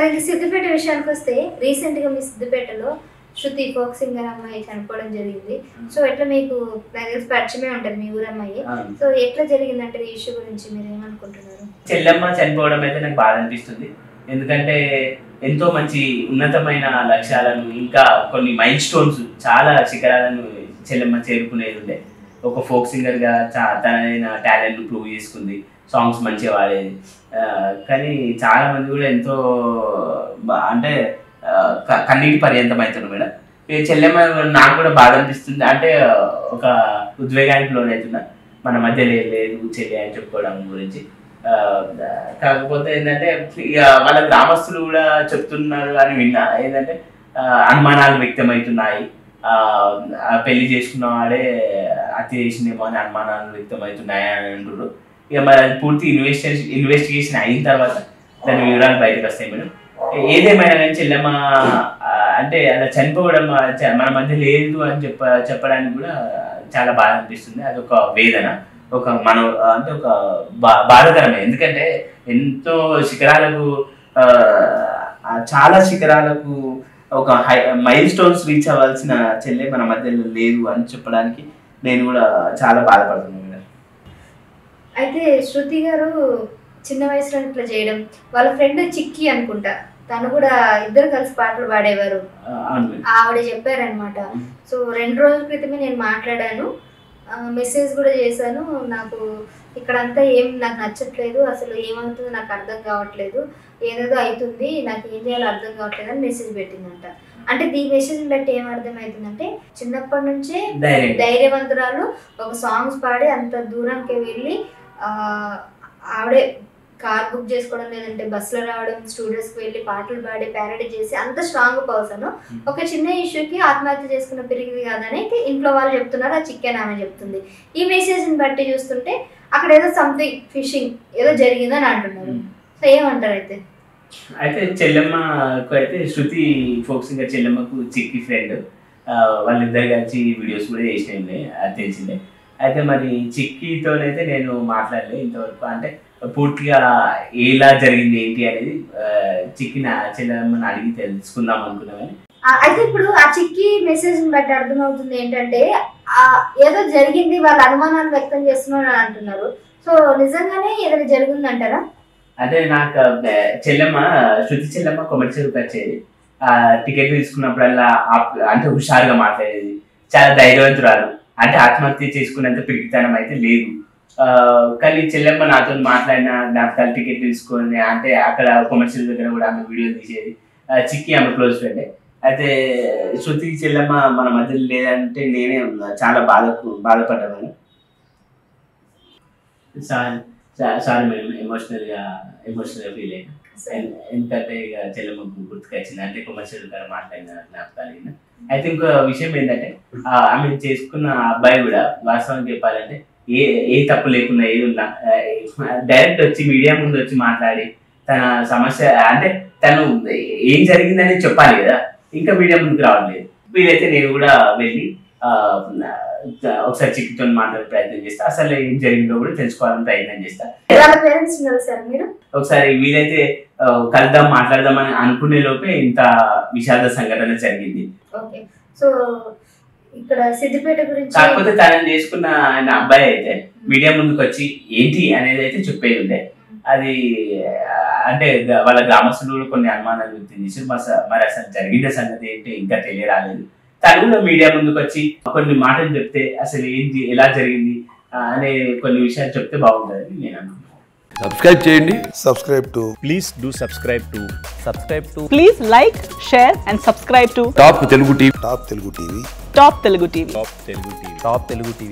సరే సిద్దిపేట విషయానికి వస్తే రీసెంట్ గా మీ సిద్దిపేటలో శృతి ఫోక్ సింగర్ అమ్మాయి చనిపోవడం జరిగింది. సో ఎట్లా మీకు పరిచయమే ఉంటుంది మీ ఊరు అమ్మాయి. సో ఎట్లా జరిగిందంటే ఈ ఇష్యూ గురించి మీరు ఏమనుకుంటున్నారు? చెల్లెమ్మ చనిపోవడం అయితే నాకు బాధ అనిపిస్తుంది. ఎందుకంటే ఎంతో మంచి ఉన్నతమైన లక్ష్యాలను ఇంకా కొన్ని మైల్ స్టోన్స్ చాలా శిఖరాలను చెల్లెమ్మ చేరుకునేది ఉండే. ఒక ఫోక్ సింగర్గా తనైన టాలెంట్ ప్రూవ్ చేసుకుంది, సాంగ్స్ మంచిగా వాడేది. కానీ చాలా మంది కూడా ఎంతో అంటే కన్నీటి పర్యంతం అవుతుంది మేడం. చెల్లెమ్మ నాకు కూడా బాధ అనిపిస్తుంది. అంటే ఒక ఉద్వేగానికి లోనవుతున్నా, మన మధ్య లేదు చెల్లి అని చెప్పుకోవడం గురించి. కాకపోతే ఏంటంటే ఇక వాళ్ళ గ్రామస్తులు కూడా చెప్తున్నారు అని విన్నా. ఏంటంటే అనుమానాలు వ్యక్తమవుతున్నాయి, పెళ్లి చేసుకున్న వాడే హత్య చేసిందేమో అని అనుమానాలు వ్యక్తమవుతున్నాయి అని అంటున్నారు. ఇక మరి అది పూర్తి ఇన్వెస్టిగేషన్ అయిన తర్వాత దాని వివరాలు బయటకు వస్తాయి మేడం. ఏదేమైనా కానీ చెల్లెమ్మ అంటే అలా చనిపోవడం మన మధ్య లేదు అని చెప్పడానికి కూడా చాలా బాధ అనిపిస్తుంది. అదొక వేదన, ఒక అంటే ఒక బాధాకరమే. ఎందుకంటే ఎంతో శిఖరాలకు చాలా శిఖరాలకు ఒక మైల్ స్టోన్స్ రీచ్ అవ్వాల్సిన చెల్లె మన మధ్యలో లేదు అని చెప్పడానికి నేను కూడా చాలా బాధపడుతున్నాను. అయితే శృతి గారు చిన్న వయసులో ఇట్లా చేయడం, వాళ్ళ ఫ్రెండ్ చిక్కి అనుకుంటా, తను కూడా ఇద్దరు కలిసి పాటలు పాడేవారు, ఆవిడ చెప్పారనమాట. సో 2 రోజుల క్రితమే నేను మాట్లాడాను, మెసేజ్ కూడా చేశాను. నాకు ఇక్కడంతా ఏం నాకు నచ్చట్లేదు, అసలు ఏమవుతుందో నాకు అర్థం కావట్లేదు, ఏదేదో అవుతుంది, నాకు ఏం చేయాలో అర్థం కావట్లేదు అని మెసేజ్ పెట్టిందంట. అంటే ఈ మెసేజ్ బట్టి ఏం అర్థమవుతుందంటే చిన్నప్పటి నుంచే ధైర్యవంతురాలు, ఒక సాంగ్స్ పాడి అంత దూరంకి వెళ్ళి ఆవిడే కార్ బుక్ చేసుకోవడం, లేదంటే బస్సులో రావడం, స్టూడియోస్కి వెళ్ళి పాటలు పాడి ప్యారడీ చేసి అంత స్ట్రాంగ్ పర్సన్ ఒక చిన్న ఇష్యూకి ఆత్మహత్య చేసుకున్న పెరిగింది కాదని ఇంట్లో వాళ్ళు చెప్తున్నారు, ఆ చికెన్ ఆమె చెప్తుంది. ఈ మెసేజ్ని బట్టి చూస్తుంటే అక్కడ ఏదో సంథింగ్ ఫిషింగ్ ఏదో జరిగిందని అంటున్నారు. సో ఏమంటారు? అయితే చెల్లెమ్మకు అయితే శృతి ఫోక్ సింగర్ చెల్లెమ్మకు చిక్కి ఫ్రెండ్, వాళ్ళిద్దరు కలిసి వీడియోస్ కూడా చేసినాయి, అది తెలిసిందే. అయితే మరి చిక్కీతోనైతే నేను మాట్లాడలేదు ఇంతవరకు. అంటే పూర్తిగా ఎలా జరిగింది ఏంటి అనేది చిక్కి చెల్లెమ్మని అడిగి తెలుసుకుందాం అనుకున్నామని. అయితే ఇప్పుడు ఆ చిక్కి మెసేజ్ బట్టి అర్థమవుతుంది ఏంటంటే ఏదో జరిగింది, వాళ్ళ అనుమానాలు వ్యక్తం చేస్తున్నారు అని అంటున్నారు. సో నిజంగానే ఏదైనా జరిగిందంటారా? అంటే నాకు శృతి చెల్లెమ్మ కొమర్షియల్కి వచ్చేది, టికెట్ తీసుకున్నప్పుడల్లా అంటే హుషారుగా మాట్లాడేది, చాలా ధైర్యవంతురాలు. అంటే ఆత్మహత్య చేసుకునేంత పిరికితనం అయితే లేదు. కానీ చెల్లెమ్మ నాతో మాట్లాడిన జ్ఞాపకాలు, టికెట్ తీసుకొని అంటే అక్కడ కొమర్షియల్ దగ్గర కూడా ఆమె వీడియో తీసేది. చిక్కి ఆమె క్లోజ్ ఫ్రెండ్. అయితే శృతి చెల్లెమ్మ మన మధ్యలో లేదంటే నేనే చాలా బాధపడ్డాను. సారీ మేడం, ఎమోషనల్గా ఫీల్ అయినా. ఎందుకంటే ఇక చెల్లెమ్మకు గుర్తుకొచ్చింది, అంటే కొమర్షియల్ గారు మాట్లాడిన జ్ఞాపకాలు. అయితే ఇంకో విషయం ఏంటంటే ఆమె చేసుకున్న అబ్బాయి కూడా వాస్తవం చెప్పాలంటే ఏ తప్పు లేకుండా ఏది ఉన్నా డైరెక్ట్ వచ్చి మీడియా ముందు వచ్చి మాట్లాడి తన సమస్య అంటే తను ఏం జరిగిందని చెప్పాలి కదా, ఇంకా మీడియా ముందుకు రావట్లేదు. వీలైతే నేను కూడా వెళ్ళి ఒకసారి చిక్కితో మాట్లాడే ప్రయత్నం చేస్తా, అసలు ఏం జరిగిందో కూడా తెలుసుకోవాలని ప్రయత్నం చేస్తా. ఒకసారి వీలైతే కలుద్దాం, మాట్లాడదామని అనుకునే లోపే ఇంత విషాద సంఘటన జరిగింది. సో ఇక్కడ సిద్దిపేట గురించి కాకపోతే తనని చేసుకున్న ఆయన అబ్బాయి అయితే మీడియా ముందుకు వచ్చి ఏంటి అనేది అయితే చెప్పేది ఉండే. అది అంటే వాళ్ళ గ్రామస్తులు కొన్ని అనుమానాలు వ్యక్తం చేసి మరి అసలు జరిగిన సంగతి ఏంటి ఇంకా తెలియరాలేదు. తను కూడా మీడియా ముందుకు వచ్చి కొన్ని మాటలు చెప్తే అసలు ఏంటి, ఎలా జరిగింది అనే కొన్ని విషయాలు చెప్తే బాగుంటుంది నేను అనుకుంటున్నాను. సబ్స్క్రైబ్ చేయండి. Please like, share and subscribe to Top Telugu TV. Top Telugu TV.